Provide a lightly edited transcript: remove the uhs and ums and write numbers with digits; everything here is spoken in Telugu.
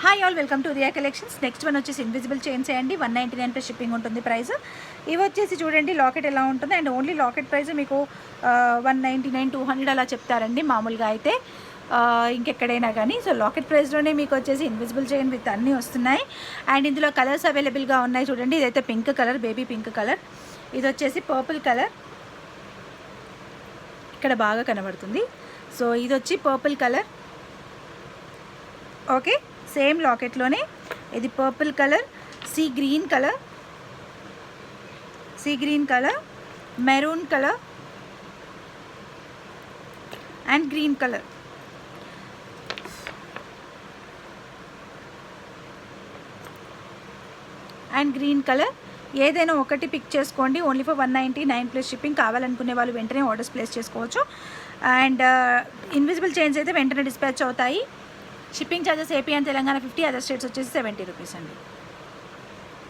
Hi all, welcome to Riya collections. Next one వచ్చేసి ఇన్విజిబుల్ చైన్స్ అండి. 199 ప్లస్ షిప్పింగ్ ఉంటుంది ప్రైస్. ఇవి వచ్చేసి చూడండి లాకెట్ ఎలా ఉంటుంది. అండ్ ఓన్లీ లాకెట్ ప్రైస్ మీకు 199, 200 అలా చెప్తారండి మామూలుగా అయితే ఇంకెక్కడైనా కానీ. సో లాకెట్ ప్రైస్లోనే మీకు వచ్చేసి ఇన్విజిబుల్ చైన్ విత్ అన్నీ వస్తున్నాయి. అండ్ ఇందులో కలర్స్ అవైలబుల్గా ఉన్నాయి చూడండి. ఇదైతే pink colour, baby pink colour. ఇది వచ్చేసి పర్పుల్ కలర్, ఇక్కడ బాగా కనబడుతుంది. సో ఇది వచ్చి పర్పుల్ కలర్. ఓకే, సేమ్ లాకెట్లోనే ఇది purple colour, sea green colour, maroon colour and green colour. ఏదైనా ఒకటి పిక్ చేసుకోండి. Only for 199 plus shipping. కావాలనుకునే వాళ్ళు వెంటనే ఆర్డర్స్ ప్లేస్ చేసుకోవచ్చు. అండ్ ఇన్విజిబుల్ చైన్స్ అయితే వెంటనే డిస్పాచ్ అవుతాయి. Shipping charges AP and Telangana 50, other states వచ్చేసి 70 రూపీస్ అండి.